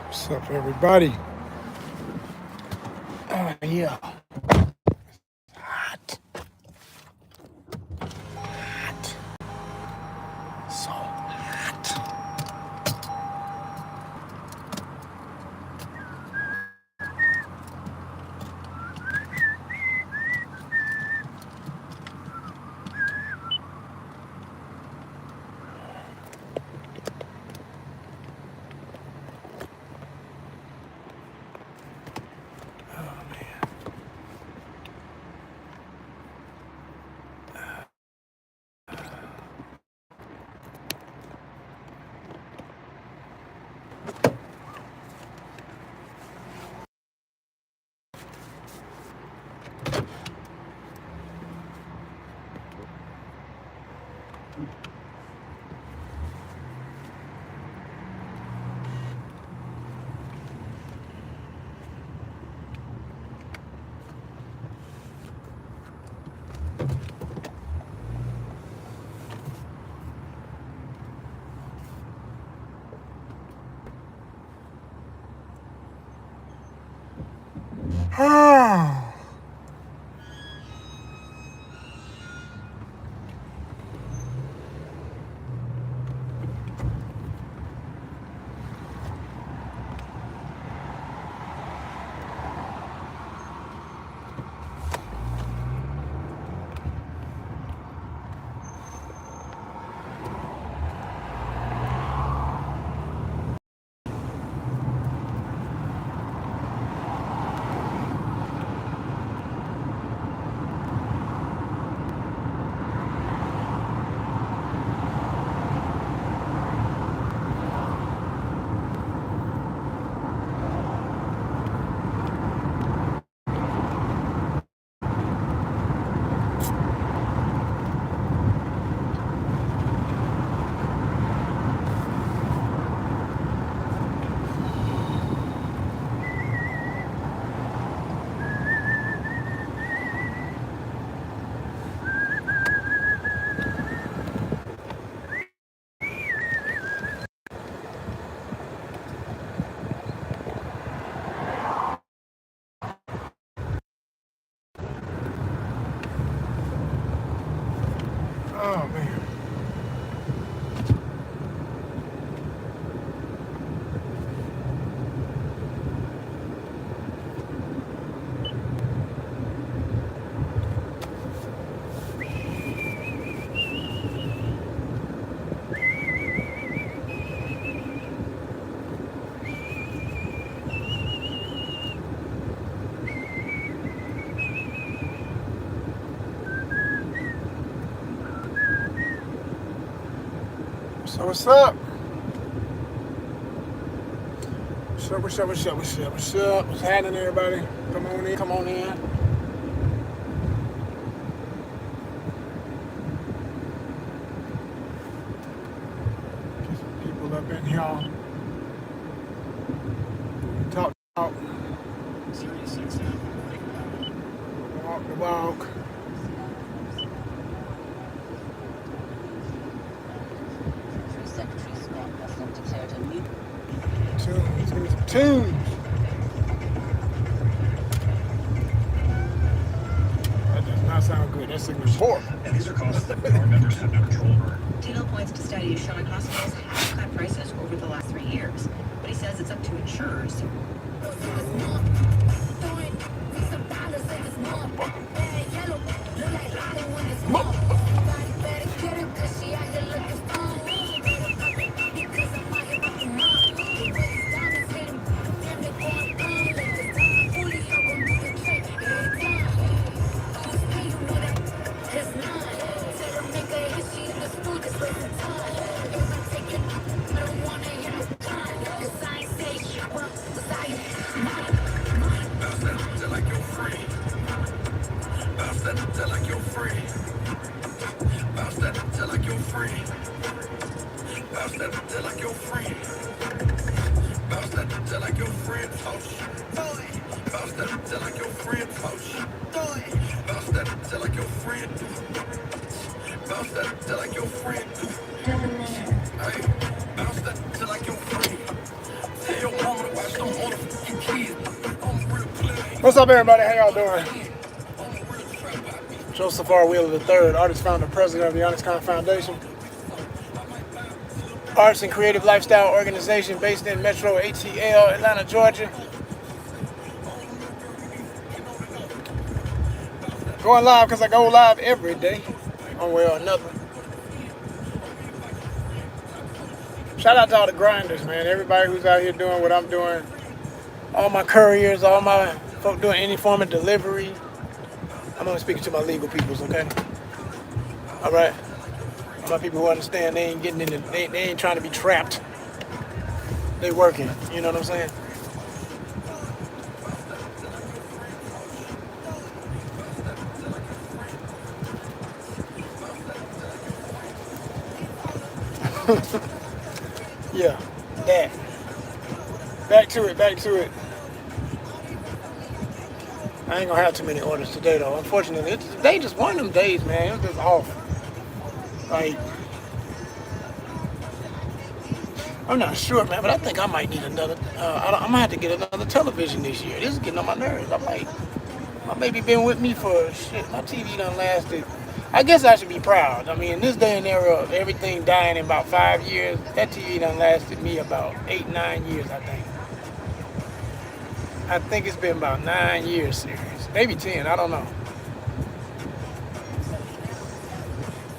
What's up, everybody? Yeah. Hot. Hot. So hot. Oh, man. Oh. Oh, man. So what's up? What's up? What's happening, everybody? Come on in, come on in. Get some people up in here. Talk. Walk the walk. Tunes, give me some tunes. That does not sound good. That signal's horrible. And these are costs that our vendors have no control over. Tino points to studies showing hospitals have cut prices over the last 3 years, but he says it's up to insurers. Hey, bounce that till like your friend. Tell your woman to watch What's up, everybody? How y'all doing? Joseph R. Wheeler III, artist, founder, president of the ONYXCON Foundation. Arts and creative lifestyle organization based in Metro ATL, Atlanta, Georgia. Going live because I go live every day, one way or another. Shout out to all the grinders, man. Everybody who's out here doing what I'm doing. All my couriers, all my folk doing any form of delivery. I'm only speaking to my legal peoples, okay? All right. All my people who understand they ain't getting in the, they ain't trying to be trapped. They working, you know what I'm saying? Yeah, that. Back to it. I ain't gonna have too many orders today though. Unfortunately, today just one of them days, man. It was just off. Like, I'm not sure, man, but I think I might need another. I'm gonna have to get another television this year. This is getting on my nerves. My baby been with me for shit. My TV done lasted. I guess I should be proud. I mean, in this day and era of everything dying in about 5 years, that TV done lasted me about 8, 9 years, I think. I think it's been about 9 years, serious. Maybe 10, I don't know.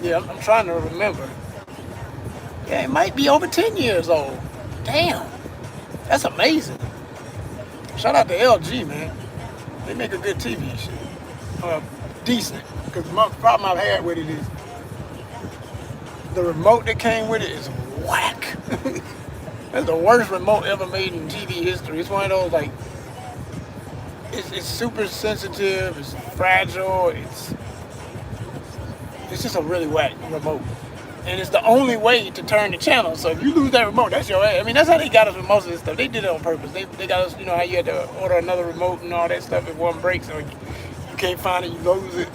Yeah, I'm trying to remember. Yeah, it might be over 10 years old. Damn, that's amazing. Shout out to LG, man. They make a good TV and shit. Decent. Because the problem I've had with it is the remote that came with it is whack. That's the worst remote ever made in TV history. It's one of those, like, it's super sensitive, it's fragile, it's just a really whack remote. And it's the only way to turn the channel. So if you lose that remote, that's your ass. I mean, that's how they got us with most of this stuff. They did it on purpose. They got us, you know, how you had to order another remote and all that stuff if one breaks or you can't find it, you lose it.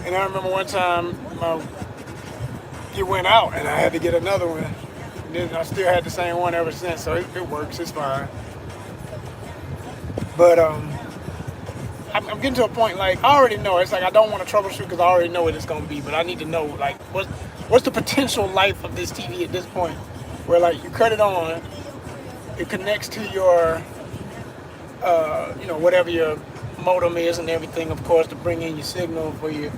And I remember one time it went out and I had to get another one. And then I still had the same one ever since, so it works, it's fine. But I'm getting to a point, like, I already know. It's like I don't want to troubleshoot because I already know what it's going to be. But I need to know, like, what's the potential life of this TV at this point? Where, like, you cut it on, it connects to your, you know, whatever your modem is and everything, of course, to bring in your signal for your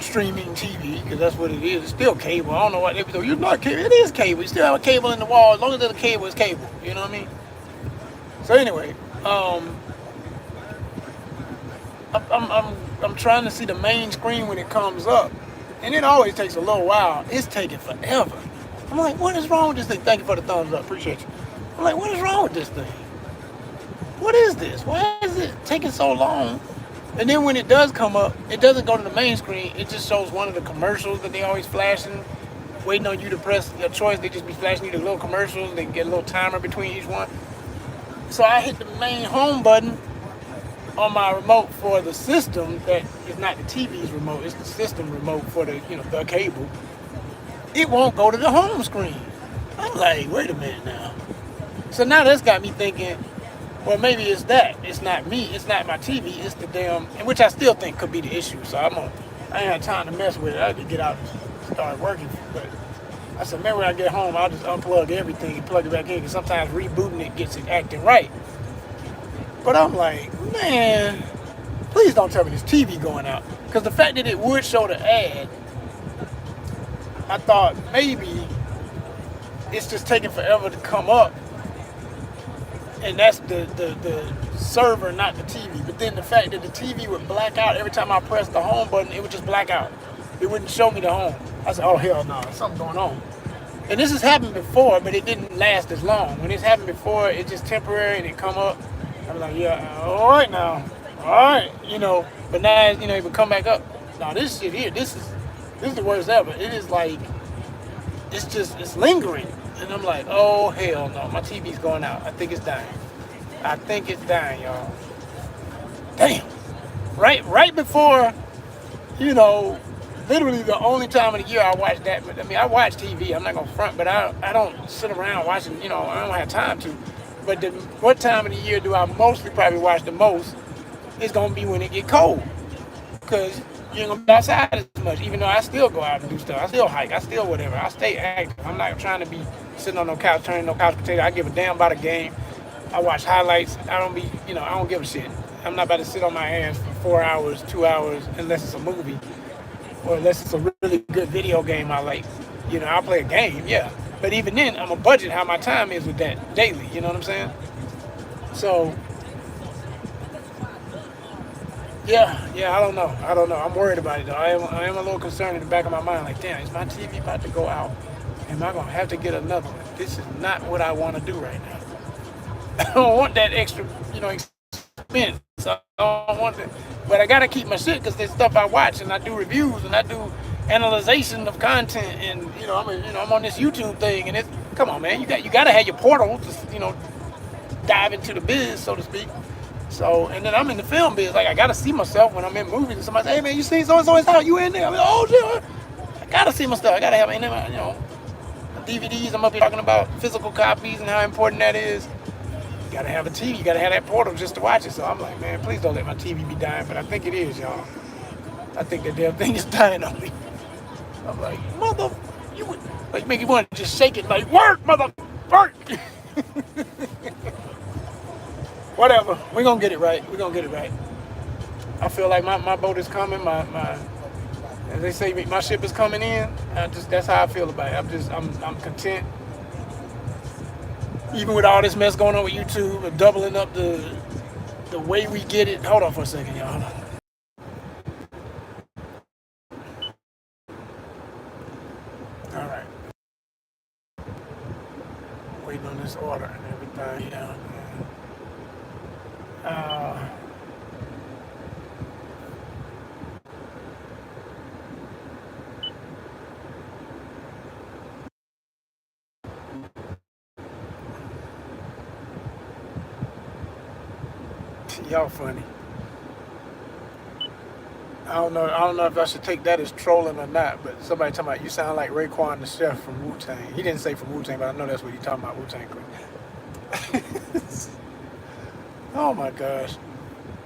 streaming TV, because that's what it is. It's still cable. I don't know what they do. You're not cable. It is cable. You still have a cable in the wall. As long as there's a cable, it's cable. You know what I mean? So anyway, I'm trying to see the main screen when it comes up, and it always takes a little while. It's taking forever. I'm like, what is wrong with this thing? Thank you for the thumbs up. Appreciate you. I'm like, what is wrong with this thing? What is this? Why is it taking so long? And then when it does come up, it doesn't go to the main screen. It just shows one of the commercials that they always flashing, waiting on you to press your choice. They just be flashing you the little commercials. They get a little timer between each one. So I hit the main home button on my remote for the system that is not the TV's remote. It's the system remote for the, you know, the cable. It won't go to the home screen. I'm like, wait a minute now. So now that's got me thinking, well, maybe it's that. It's not me. It's not my TV. It's the damn, and which I still think could be the issue. So I ain't had time to mess with it. I had to get out and start working. But I said, maybe when I get home, I'll just unplug everything and plug it back in. Because sometimes rebooting it gets it acting right. But I'm like, man, please don't tell me this TV going out. Because the fact that it would show the ad, I thought maybe it's just taking forever to come up. And that's the server, not the TV. But then the fact that the TV would black out every time I pressed the home button, it would just black out. It wouldn't show me the home. I said, oh, hell no, something going on. And this has happened before, but it didn't last as long. When it's happened before, it's just temporary and it come up. I'm like, yeah, all right now. All right, you know. But now, you know, it would come back up. Now, this shit here, this is the worst ever. It is like, it's lingering. And I'm like, oh, hell no, my TV's going out. I think it's dying. I think it's dying, y'all. Damn. Right before, you know, literally the only time of the year I watch that. I mean, I watch TV. I'm not going to front, but I don't sit around watching, you know, I don't have time to. But what time of the year do I mostly probably watch the most? It's gonna be when it get cold, because you ain't gonna be outside as much. Even though I still go out and do stuff, I still hike, I still whatever. I stay active. I'm not trying to be sitting on no couch turning no couch potato. I give a damn about a game. I watch highlights. I don't be, I don't give a shit. I'm not about to sit on my ass for 4 hours, 2 hours, unless it's a movie or unless it's a really good video game I like. I'll play a game, yeah. But even then, I'm gonna budget how my time is with that daily. You know what I'm saying? So, yeah, I don't know. I'm worried about it though. I am a little concerned in the back of my mind. Like, damn, is my TV about to go out? Am I gonna have to get another one? This is not what I want to do right now. I don't want that extra, expense. I don't want that. But I gotta keep my shit because there's stuff I watch and I do reviews and I do analyzation of content and I'm on this YouTube thing and it's come on man, you gotta have your portal to dive into the biz, so to speak. So and then I'm in the film biz, like I gotta see myself when I'm in movies and somebody say, hey man, you seen so and so, how you in there? I'm like, oh shit, I gotta see my stuff. I gotta have DVDs. I'm up here talking about physical copies and how important that is. You gotta have a TV, you gotta have that portal just to watch it. So I'm like, man, please don't let my TV be dying, but I think it is, y'all. I think the damn thing is dying on me. I'm like, mother, you would like make you want to just shake it like work, mother, work. Whatever, we're gonna get it right. I feel like my boat is coming. My as they say, my ship is coming in. That's how I feel about it. I'm content. Even with all this mess going on with YouTube and doubling up the way we get it. Hold on for a second, y'all. Hold on. All right. Waiting on this order and everything. Yeah. Y'all funny. I don't know if I should take that as trolling or not, but somebody talking about you sound like Raekwon the chef from Wu-Tang. He didn't say from Wu-Tang, but I know that's what he's talking about, Wu-Tang Clan. Oh my gosh.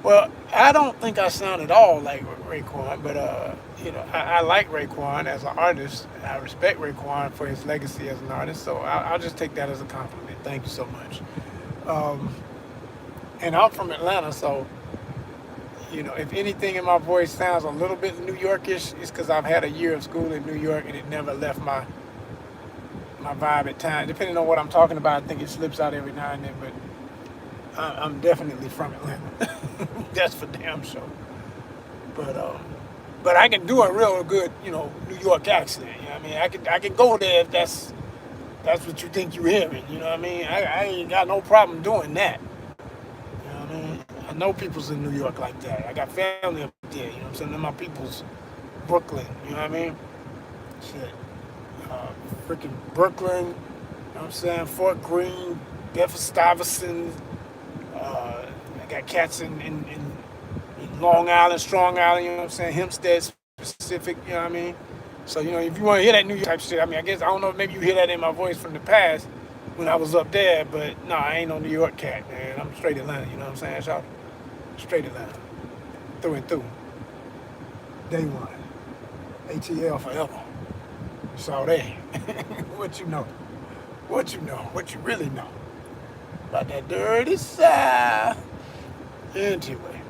Well, I don't think I sound at all like Raekwon, but I like Raekwon as an artist. I respect Raekwon for his legacy as an artist, so I'll just take that as a compliment. Thank you so much. And I'm from Atlanta, so if anything in my voice sounds a little bit New Yorkish, it's because I've had a year of school in New York and it never left my vibe at times. Depending on what I'm talking about, I think it slips out every now and then, but I'm definitely from Atlanta. That's for damn sure. But I can do a real good, New York accent. I mean, I can go there if that's what you think you're hearing. You know what I mean? I ain't got no problem doing that. You know what I mean? I know people's in New York like that. I got family up there. You know what I'm saying? Then my people's Brooklyn. You know what I mean? Shit. Freaking Brooklyn. You know what I'm saying? Fort Greene, Bedford-Stuyvesant. I got cats in Long Island, Strong Island, you know what I'm saying? Hempstead specific, you know what I mean? So, if you want to hear that New York type shit, I mean, I guess, I don't know if maybe you hear that in my voice from the past when I was up there, but no, I ain't no New York cat, man. I'm straight Atlanta, you know what I'm saying, y'all? Straight Atlanta. Through and through. Day one. ATL forever. It's all there. What you know? What you really know about that dirty South. Anyway,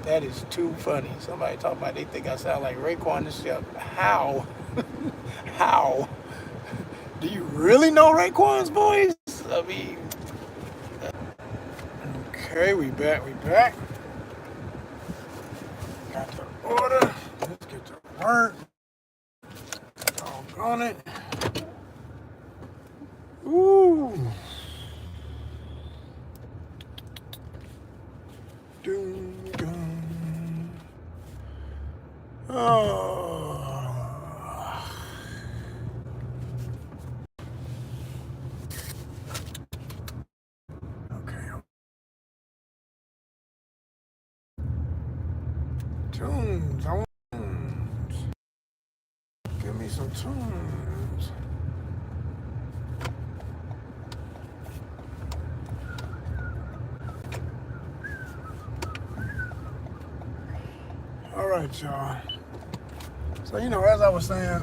that is too funny. Somebody talking about they think I sound like Raekwon the chef. How? How? Do you really know Raekwon's voice? I mean, okay, we back. Got the order. Let's get to work. Doggone it. Ooh. Doom, doom. Oh. Okay. Tunes. I want tunes. Give me some tunes. right, y'all. So, you know, as I was saying,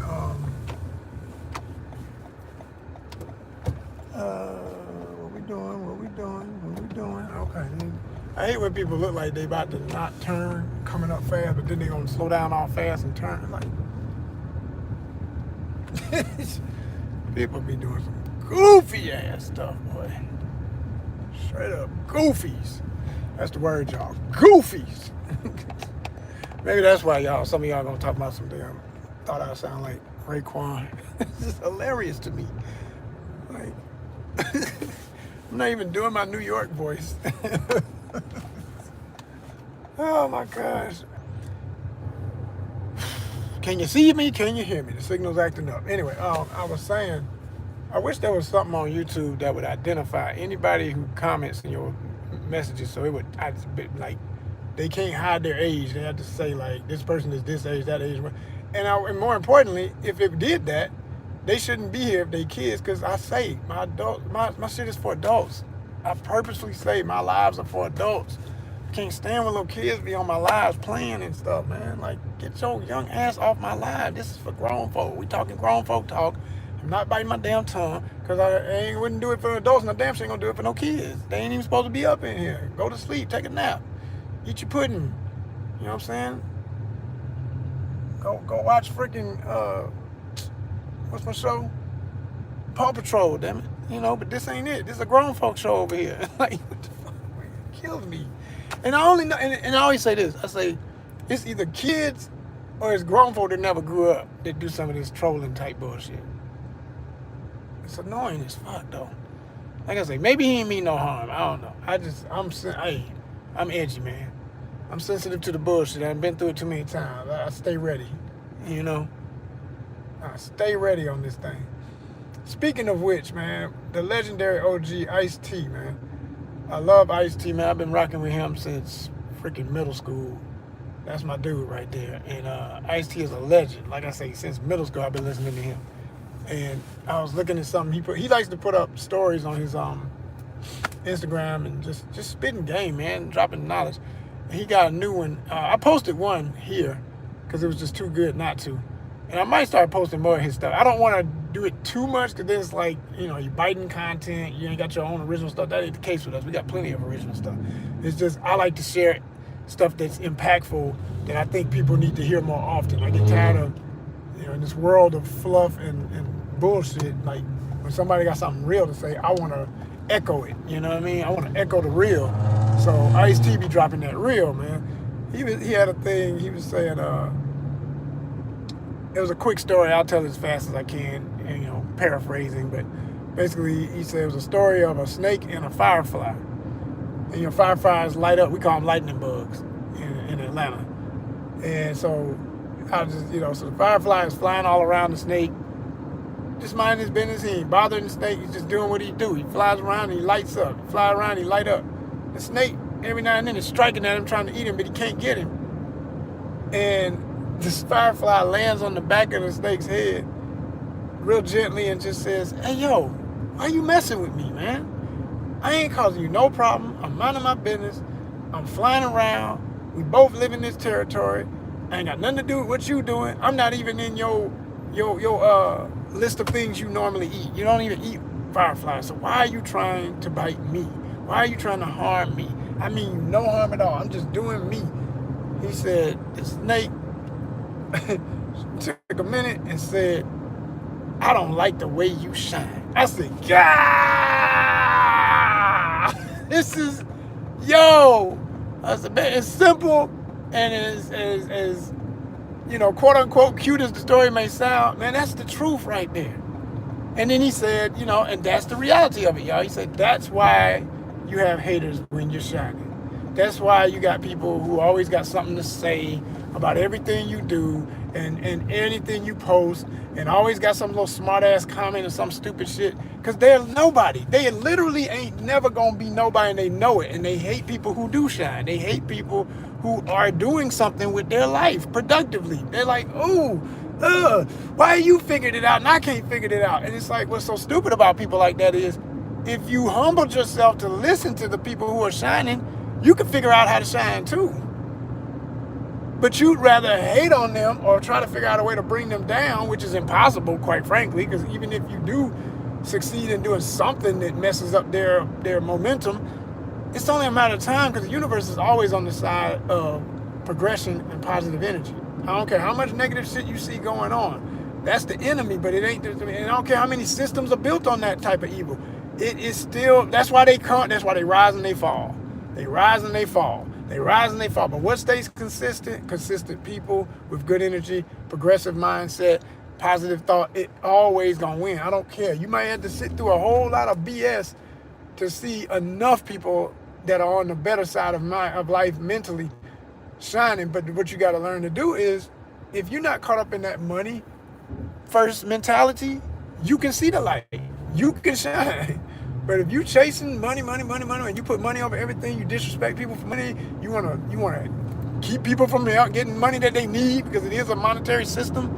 what we doing? Okay. I hate when people look like they about to not turn, coming up fast, but then they gonna slow down all fast and turn. Like, people be doing some goofy ass stuff, boy. Straight up goofies. That's the word, y'all. Goofies. Maybe that's why some of y'all gonna talk about some damn. Thought I sound like Raekwon. This is hilarious to me. Like, I'm not even doing my New York voice. Oh my gosh. Can you see me? Can you hear me? The signal's acting up. Anyway, I was saying, I wish there was something on YouTube that would identify anybody who comments in your messages, so it would, like, they can't hide their age. They have to say, like, this person is this age, that age. And more importantly, if it did that, they shouldn't be here if they kids, because I say my shit is for adults. I purposely say my lives are for adults. Can't stand when little kids be on my lives playing and stuff, man. Like, get your young ass off my live. This is for grown folk. We talking grown folk talk. I'm not biting my damn tongue, because I wouldn't do it for adults, and I damn sure ain't gonna do it for no kids. They ain't even supposed to be up in here. Go to sleep, take a nap, eat your pudding. You know what I'm saying? Go watch freaking what's my show? Paw Patrol, damn it. You know, but this ain't it. This is a grown folk show over here. Like, what the fuck? It kills me. And I only know, and I always say this. I say, it's either kids or it's grown folk that never grew up that do some of this trolling type bullshit. It's annoying as fuck, though. Like I say, maybe he ain't mean no harm. I don't know. I'm edgy, man. I'm sensitive to the bullshit. I've been through it too many times. I stay ready, you know. I stay ready on this thing. Speaking of which, man, the legendary OG Ice-T, man. I love Ice-T, man. I've been rocking with him since freaking middle school. That's my dude right there. And Ice-T is a legend. Like I say, since middle school, I've been listening to him. And I was looking at something he likes to put up stories on his Instagram and just spitting game, man, dropping knowledge. And he got a new one. I posted one here because it was just too good not to. And I might start posting more of his stuff. I don't want to do it too much because then it's like, you know, you're biting content. You ain't got your own original stuff. That ain't the case with us. We got plenty of original stuff. It's just I like to share stuff that's impactful that I think people need to hear more often. I get tired of, you know, in this world of fluff and bullshit, like when somebody got something real to say, I want to echo it. You know what I mean? I want to echo the real. So Ice-T be dropping that real, man. He had a thing. He was saying, it was a quick story. I'll tell it as fast as I can, you know, paraphrasing. But basically, he said it was a story of a snake and a firefly. And, you know, fireflies light up. We call them lightning bugs in Atlanta. And so, so the firefly is flying all around the snake, just minding his business. He ain't bothering the snake. He's just doing what he do. He flies around and he lights up. He flies around, he light up. The snake, every now and then, is striking at him, trying to eat him, but he can't get him. And this firefly lands on the back of the snake's head real gently and just says, hey, yo, why you messing with me, man? I ain't causing you no problem. I'm minding my business. I'm flying around. We both live in this territory. I ain't got nothing to do with what you doing. I'm not even in your list of things you normally eat. You don't even eat fireflies. So why are you trying to bite me? Why are you trying to harm me? I mean, no harm at all. I'm just doing me. He said, the snake took a minute and said, I don't like the way you shine. I said, God, this is, yo. I said, man, it's simple and as you know, quote unquote, cute as the story may sound, man, that's the truth right there. And then he said, you know, and that's the reality of it, y'all. He said, that's why you have haters when you're shining. That's why you got people who always got something to say about everything you do and anything you post, and always got some little smart ass comment or some stupid shit, because they're nobody. They literally ain't never gonna be nobody, and they know it. And they hate people who do shine. They hate people who are doing something with their life productively. They're like, ooh, why you figured it out and I can't figure it out? And it's like, what's so stupid about people like that is, if you humbled yourself to listen to the people who are shining, you can figure out how to shine too. But you'd rather hate on them or try to figure out a way to bring them down, which is impossible, quite frankly, because even if you do succeed in doing something that messes up their momentum, it's only a matter of time, because the universe is always on the side of progression and positive energy. I don't care how much negative shit you see going on. That's the enemy, but it ain't. And I don't care how many systems are built on that type of evil. It is still. That's why they come. That's why they rise and they fall. They rise and they fall. They rise and they fall. But what stays consistent? Consistent people with good energy, progressive mindset, positive thought. It always gonna win. I don't care. You might have to sit through a whole lot of BS to see enough people that are on the better side of life mentally shining. But what you got to learn to do is, if you're not caught up in that money first mentality, you can see the light. You can shine. But if you chasing money, and you put money over everything, you disrespect people for money, you wanna keep people from getting money that they need because it is a monetary system.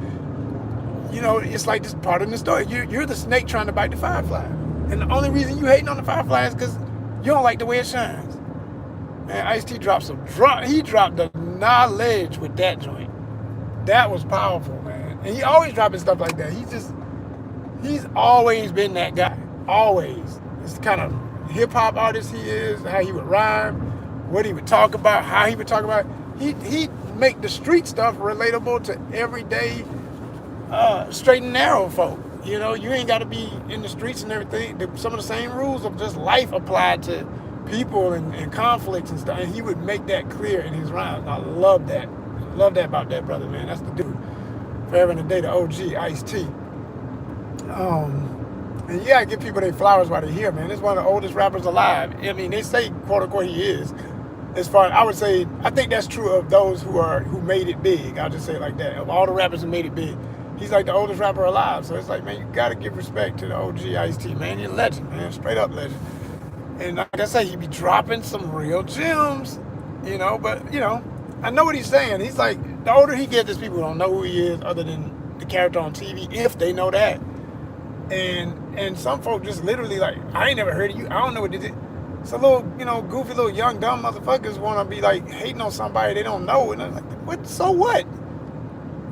You know, it's like this part of the story. You're the snake trying to bite the firefly, and the only reason you hating on the firefly is because you don't like the way it shines. Man, Ice-T dropped he dropped the knowledge with that joint. That was powerful, man. And he always dropping stuff like that. He's always been that guy. Always. It's the kind of hip-hop artist he is, how he would rhyme, what he would talk about, how he would talk about. He'd make the street stuff relatable to everyday straight and narrow folk. You know, you ain't got to be in the streets and everything. Some of the same rules of just life applied to people and conflicts and stuff. And he would make that clear in his rhymes. I love that. Love that about that brother, man. That's the dude. Forever and a day, the OG, Ice-T. And you gotta give people their flowers while they're here, man. This is one of the oldest rappers alive. I mean, they say, quote unquote, he is. As far as I would say, I think that's true of those who made it big. I'll just say it like that. Of all the rappers who made it big, he's like the oldest rapper alive. So it's like, man, you gotta give respect to the OG Ice-T, man. You're a legend, man. Straight up legend. And like I say, he be dropping some real gems, you know. But you know, I know what he's saying. He's like, the older he gets, people don't know who he is other than the character on TV, if they know that. And some folk just literally like, I ain't never heard of you. I don't know what it is. It's a little, you know, goofy little young dumb motherfuckers want to be like hating on somebody they don't know. And I'm like, what? So what?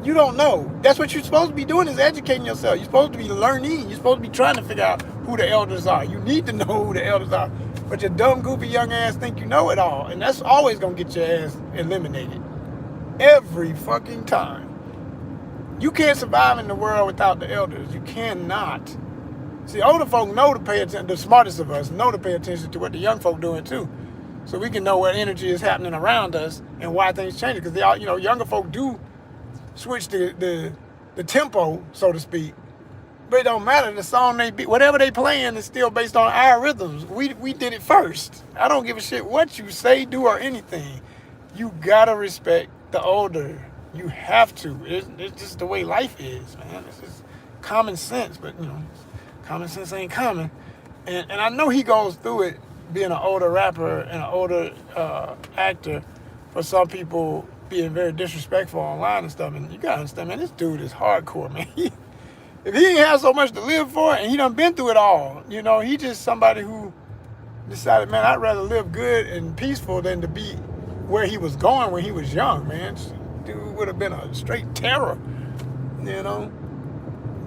You don't know. That's what you're supposed to be doing, is educating yourself. You're supposed to be learning. You're supposed to be trying to figure out who the elders are. You need to know who the elders are. But your dumb, goofy young ass think you know it all. And that's always going to get your ass eliminated. Every fucking time. You can't survive in the world without the elders. You cannot. See, older folk know to pay attention. The smartest of us know to pay attention to what the young folk doing too, so we can know what energy is happening around us and why things change. Because they all, you know, younger folk do switch the tempo, so to speak. But it don't matter. The song whatever they playing is still based on our rhythms. We did it first. I don't give a shit what you say, do, or anything. You gotta respect the older. You have to. It's just the way life is, man. It's just common sense, but you know, common sense ain't common. And I know he goes through it, being an older rapper and an older actor, for some people being very disrespectful online and stuff. And you gotta understand, man, this dude is hardcore, man. If he ain't have so much to live for, and he done been through it all, you know, he just somebody who decided, man, I'd rather live good and peaceful than to be where he was going when he was young, man. Dude would have been a straight terror, you know.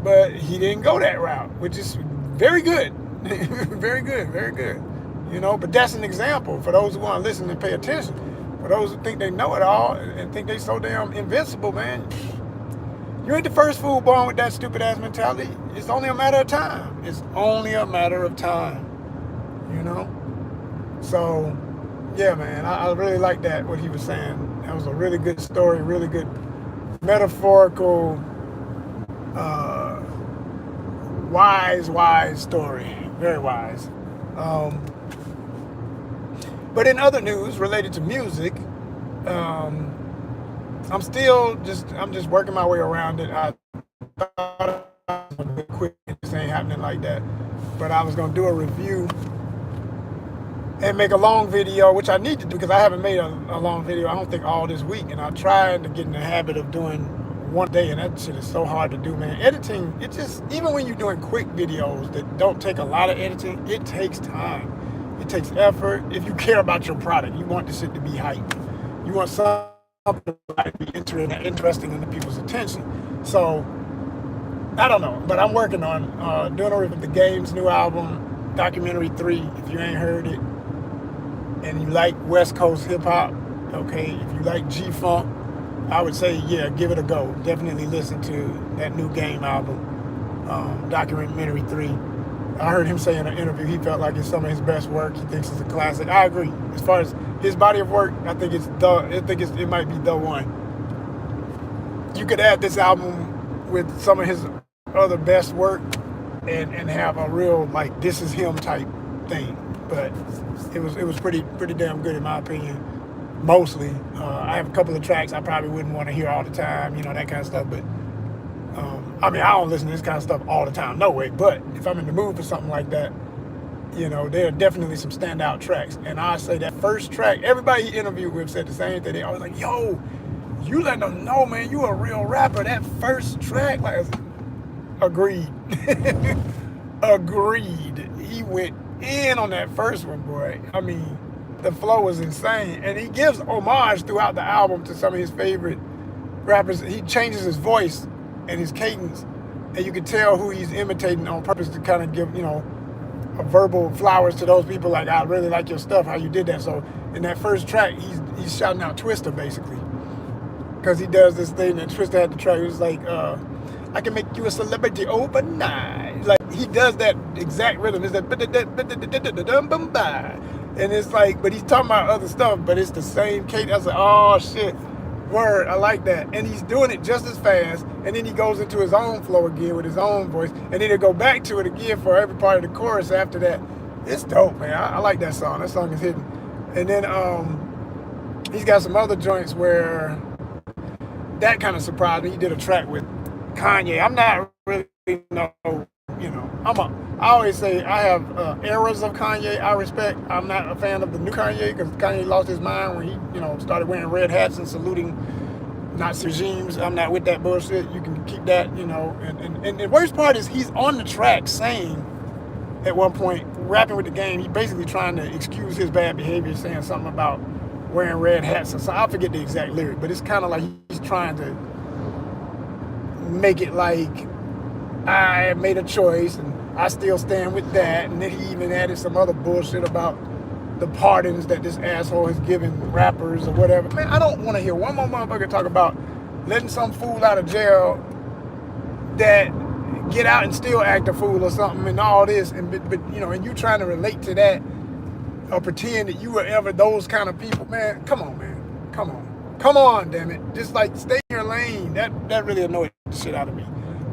But he didn't go that route, which is very good. Very good, very good. You know, but that's an example for those who want to listen and pay attention. For those who think they know it all and think they so damn invincible, man. You ain't the first fool born with that stupid ass mentality. It's only a matter of time. It's only a matter of time. You know? So, yeah, man, I really like that, what he was saying. That was a really good story, really good metaphorical, wise story. Very wise. But in other news related to music, I'm just working my way around it. I thought I was going to quit. This ain't happening like that. But I was going to do a review and make a long video, which I need to do because I haven't made a long video, I don't think, all this week. And I tried to get in the habit of doing one day, and that shit is so hard to do, man. Editing, it just, even when you're doing quick videos that don't take a lot of editing, it takes time. It takes effort. If you care about your product, you want the shit to be hype. You want something might be interesting in the people's attention. So I don't know, but I'm working on doing over the Game's new album, Documentary 3. If you ain't heard it, and you like West Coast hip hop, okay, if you like G-Funk, I would say, yeah, give it a go. Definitely listen to that new Game album, Documentary 3. I heard him say in an interview he felt like it's some of his best work. He thinks it's a classic. I agree. As far as his body of work, I think it might be the one. You could add this album with some of his other best work and have a real, like, this is him type thing. But it was pretty damn good in my opinion. Mostly, I have a couple of tracks I probably wouldn't want to hear all the time, that kind of stuff. But I mean, I don't listen to this kind of stuff all the time, no way. But if I'm in the mood for something like that, there are definitely some standout tracks. And I say that first track, everybody he interviewed with said the same thing. They always like, yo, you letting them know, man, you a real rapper. That first track, like, agreed. Agreed. He went in on that first one, boy. I mean, the flow was insane. And he gives homage throughout the album to some of his favorite rappers. He changes his voice and his cadence, and you can tell who he's imitating on purpose to kind of give, a verbal flowers to those people, like, I really like your stuff, how you did that. So in that first track, he's shouting out Twista, basically. Because he does this thing that Twista had the track. He was like, I can make you a celebrity overnight. Like, he does that exact rhythm. It's that, and it's like, but he's talking about other stuff, but it's the same cadence. I was like, oh shit, word, I like that. And he's doing it just as fast, and then he goes into his own flow again with his own voice, and then he'll go back to it again for every part of the chorus after that. It's dope, man. I like that song. That song is hidden. And then he's got some other joints where that kind of surprised me. He did a track with Kanye. I'm not really I always say I have eras of Kanye I respect. I'm not a fan of the new Kanye because Kanye lost his mind when he started wearing red hats and saluting Nazi regimes. I'm not with that bullshit. You can keep that, and the worst part is he's on the track saying at one point, rapping with the Game, he's basically trying to excuse his bad behavior, saying something about wearing red hats or something. I forget the exact lyric, but it's kind of like he's trying to make it like I made a choice and I still stand with that. And then he even added some other bullshit about the pardons that this asshole has given rappers or whatever. Man, I don't want to hear one more motherfucker talk about letting some fool out of jail that get out and still act a fool or something and all this. And but and you trying to relate to that or pretend that you were ever those kind of people. Man, come on, man. Come on, damn it. Just like stay in your lane. That really annoyed the shit out of me.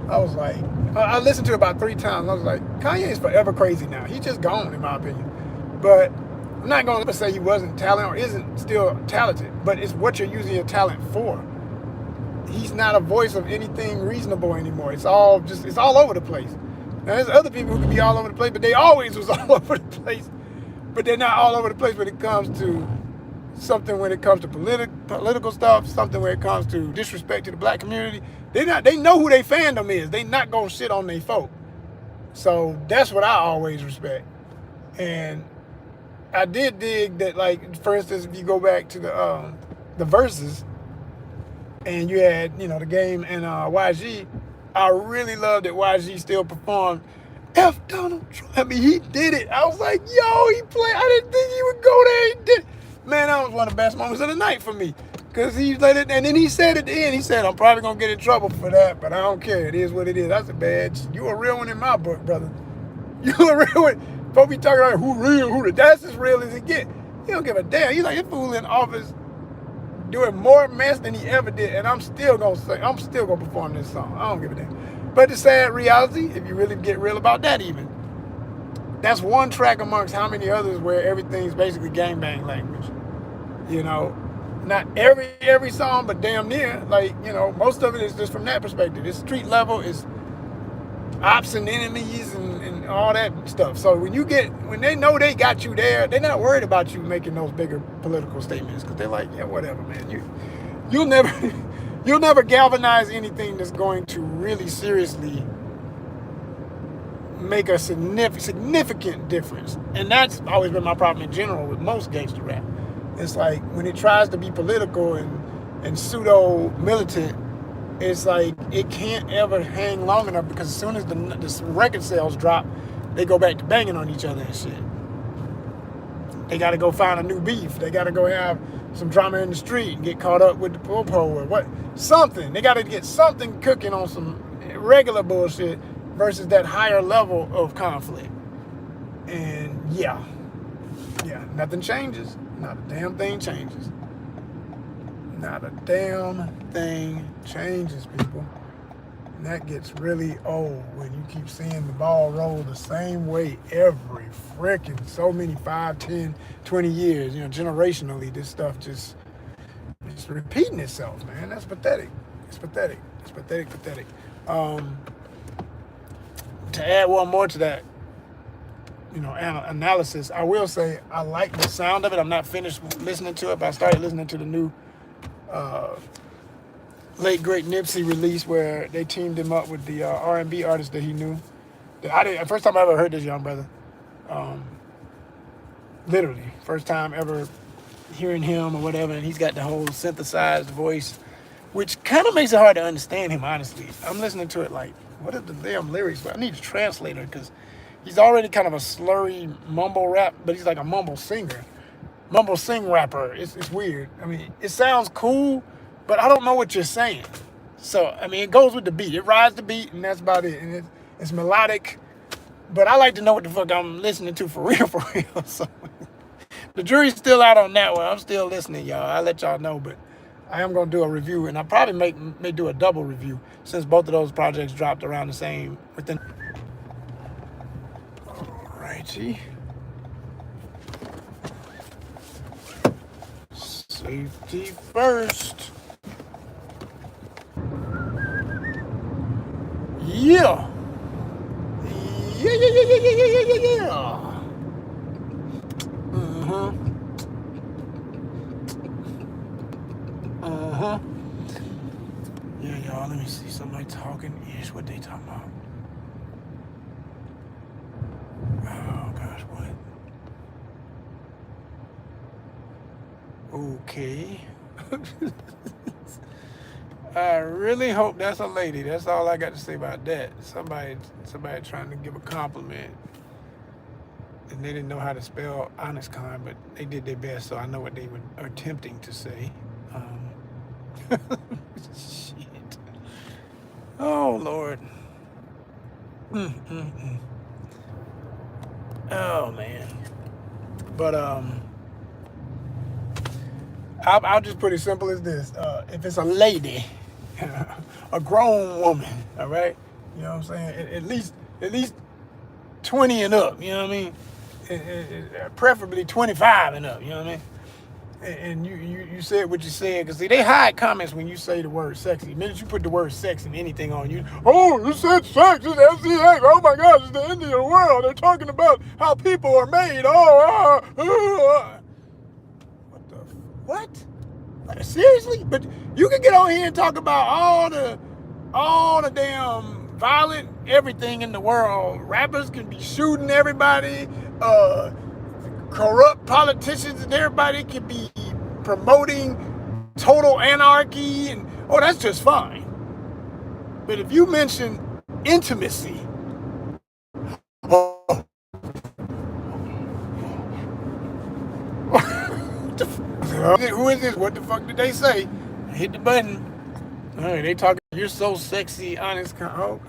I was like, I listened to it about 3 times. I was like, Kanye's forever crazy now. He's just gone, in my opinion. But I'm not going to say he wasn't talented or isn't still talented, but it's what you're using your talent for. He's not a voice of anything reasonable anymore. It's all over the place. Now, there's other people who can be all over the place, but they always was all over the place. But they're not all over the place when it comes to something, when it comes to political stuff, something when it comes to disrespect to the black community. They know who their fandom is. They not gonna shit on their folk. So that's what I always respect. And I did dig that, like, for instance, if you go back to the verses and you had, the Game and YG, I really loved that YG still performed F Donald Trump. I mean, he did it. I was like, yo, he played. I didn't think he would go there. He did it. Man, that was one of the best moments of the night for me. Because he let it, and then he said at the end, he said, I'm probably going to get in trouble for that, but I don't care. It is what it is. I said, man, you a real one in my book, brother. You a real one. Folks be talking about who real, that's as real as it get. He don't give a damn. He's like, this fool in office doing more mess than he ever did, and I'm still going to perform this song. I don't give a damn. But the sad reality, if you really get real about that even, that's one track amongst how many others where everything's basically gangbang language. Not every song, but damn near. Like, most of it is just from that perspective. It's street level, it's ops and enemies and all that stuff. So when they know they got you there, they're not worried about you making those bigger political statements because they're like, yeah, whatever, man. You'll never galvanize anything that's going to really seriously make a significant difference. And that's always been my problem in general with most gangster rap. It's like when it tries to be political and and pseudo militant, it's like it can't ever hang long enough, because as soon as the record sales drop, they go back to banging on each other and shit. They got to go find a new beef. They got to go have some drama in the street and get caught up with the popo or what, something. They got to get something cooking on some regular bullshit versus that higher level of conflict. And yeah, nothing changes. Not a damn thing changes. Not a damn thing changes, people. And that gets really old when you keep seeing the ball roll the same way every freaking so many 5, 10, 20 years. Generationally, this stuff just it's repeating itself, man. That's pathetic. It's pathetic. It's pathetic. To add one more to that, analysis, I will say I like the sound of it. I'm not finished listening to it, but I started listening to the new late great Nipsey release where they teamed him up with the R&B artist that he knew. First time I ever heard this young brother. Literally, first time ever hearing him or whatever, and he's got the whole synthesized voice, which kind of makes it hard to understand him, honestly. I'm listening to it like, what are the damn lyrics? But I need a translator because he's already kind of a slurry mumble rap, but he's like a mumble sing rapper. It's weird. I mean, it sounds cool, but I don't know what you're saying. So, I mean, it goes with the beat. It rides the beat, and that's about it. And it's melodic, but I like to know what the fuck I'm listening to for real. So, the jury's still out on that one. I'm still listening, y'all. I'll let y'all know, but I am going to do a review, and I probably may do a double review since both of those projects dropped around the same within. Alrighty. Safety first. Yeah. Yeah. Yeah, y'all, let me see. Somebody talking ish. What they talking about? Oh, gosh, what? Okay. I really hope that's a lady. That's all I got to say about that. Somebody trying to give a compliment, and they didn't know how to spell ONYXCON, but they did their best, so I know what they were attempting to say. Shit. Oh, Lord. Oh, man. But, I'll just put it simple as this. If it's a lady, a grown woman, all right? You know what I'm saying? At least 20 and up, you know what I mean? Preferably 25 and up, you know what I mean? And you said what you said, because see, they hide comments when you say the word sexy. The minute you put the word sex in anything on you, oh, you said sex, it's SCX, oh my gosh, it's the end of the world. They're talking about how people are made. What? Like, seriously? But you can get on here and talk about all the damn violent everything in the world. Rappers can be shooting everybody. Corrupt politicians and everybody can be promoting total anarchy, and that's just fine. But if you mention intimacy, who is this? What the fuck did they say? I hit the button. All right, they talking. You're so sexy, ONYXCON. Oh,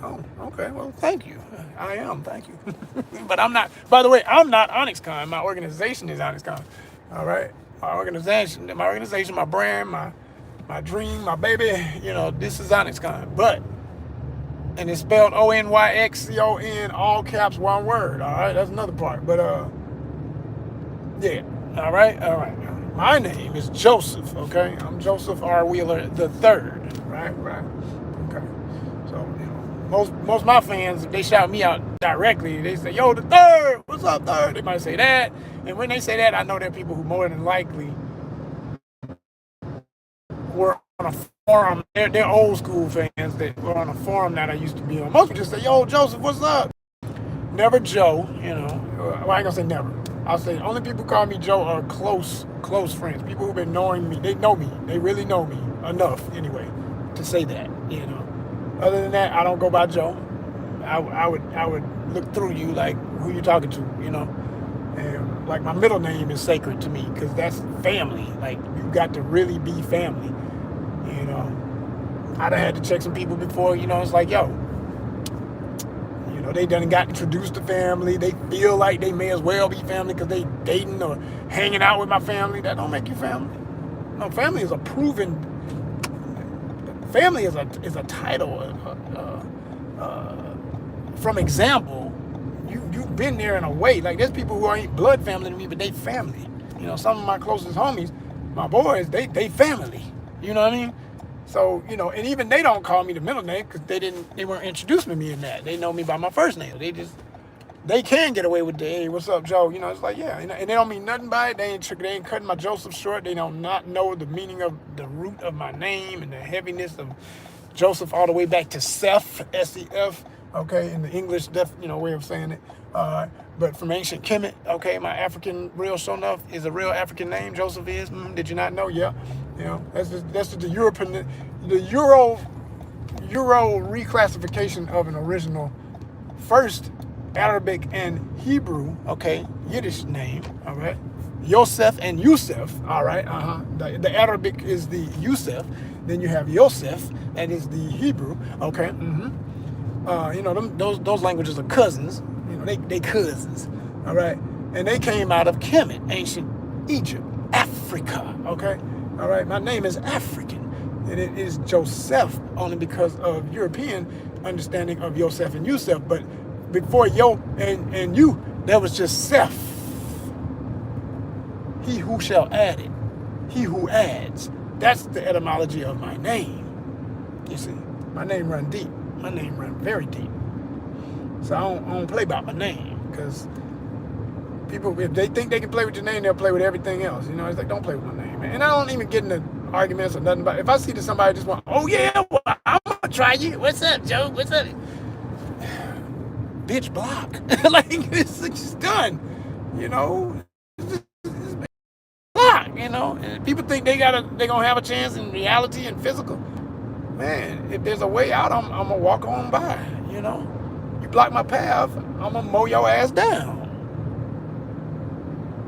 okay. Well, thank you. I am. Thank you. But I'm not. By the way, I'm not ONYXCON. My organization is ONYXCON. All right. My organization, my brand, my dream, my baby. This is ONYXCON. And it's spelled ONYXCON, all caps, one word. All right. That's another part. But yeah. All right. My name is Joseph, okay? I'm Joseph R. Wheeler the third, right? Okay. So, most of my fans, if they shout me out directly, they say, yo, the third, what's up, third? They might say that. And when they say that, I know there are people who more than likely were on a forum. They're old school fans that were on a forum that I used to be on. Most people just say, yo, Joseph, what's up? Never Joe, Well, I ain't gonna say never. I'll say the only people who call me Joe are close friends. People who've been knowing me. They know me. They really know me. enough anyway to say that. You know, other than that, I don't go by Joe. I would look through you like who you talking to. You know, and like my middle name is sacred to me because that's family. Like you got to really be family. You know, I'd have had to check some people before. You know, it's like yo. You know, they done got introduced to family. They feel like they may as well be family because they dating or hanging out with my family. That don't make you family. No, family is a proven. Family is a title. From example, you've been there in a way. Like there's people who ain't blood family to me, but they family. You know, some of my closest homies, my boys, they family. You know what I mean? So, you know, and even they don't call me the middle name because they weren't introducing to me in that. They know me by my first name. They can get away with the, hey, what's up, Joe? You know, it's like, yeah. And they don't mean nothing by it. They ain't cutting my Joseph short. They don't not know the meaning of the root of my name and the heaviness of Joseph all the way back to Seth, S-E-F, okay, in the English, way of saying it. But from ancient Kemet, okay, my African real show enough is a real African name. Joseph is. Did you not know? Yeah. You know, that's just the European, the Euro reclassification of an original first Arabic and Hebrew, okay, Yiddish name, all right, Yosef and Yusef, all right, the Arabic is the Yusef, then you have Yosef, that is the Hebrew, okay, you know, those languages are cousins, you know, they cousins, all right, and they came out of Kemet, ancient Egypt, Africa, okay. All right, my name is African, and it is Joseph only because of European understanding of Yosef and Yusef. But before Yo and you, there was just Seth. He who shall add it, he who adds. That's the etymology of my name. You see, my name run deep. My name run very deep. So I don't play about my name because people, if they think they can play with your name, they'll play with everything else. You know, it's like, don't play with my name, man. And I don't even get into arguments or nothing about it. If I see that somebody just want, oh yeah, well, I'm going to try you. What's up, Joe? What's up? Bitch, block. Like, it's just done. You know? It's block, you know? And people think they going to have a chance in reality and physical. Man, if there's a way out, I'm going to walk on by, you know? You block my path, I'm going to mow your ass down.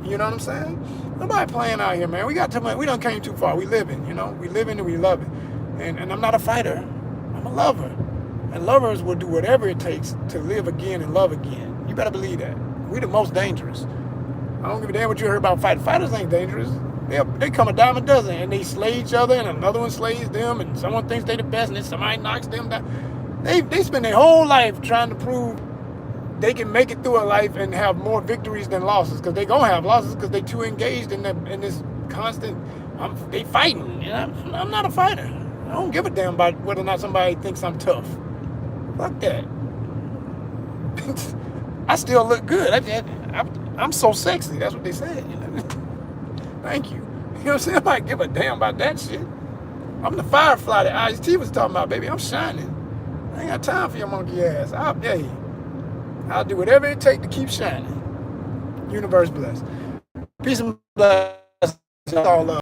You know what I'm saying? Nobody playing out here, man. We done came too far. We living, you know. We living and we loving. And I'm not a fighter. I'm a lover. And lovers will do whatever it takes to live again and love again. You better believe that. We the most dangerous. I don't give a damn what you heard about fighters. Fighters ain't dangerous. They come a dime a dozen and they slay each other and another one slays them and someone thinks they the best and then somebody knocks them down. They spend their whole life trying to prove they can make it through a life and have more victories than losses because they gonna have losses because they too engaged in this constant. They fighting. You know? I'm not a fighter. I don't give a damn about whether or not somebody thinks I'm tough. Fuck that. I still look good. I'm so sexy. That's what they said. You know? Thank you. You know what I'm saying? I might give a damn about that shit. I'm the firefly that Ice-T was talking about, baby. I'm shining. I ain't got time for your monkey ass. I'll do whatever it takes to keep shining. Universe blessed. Peace and blessings. All love.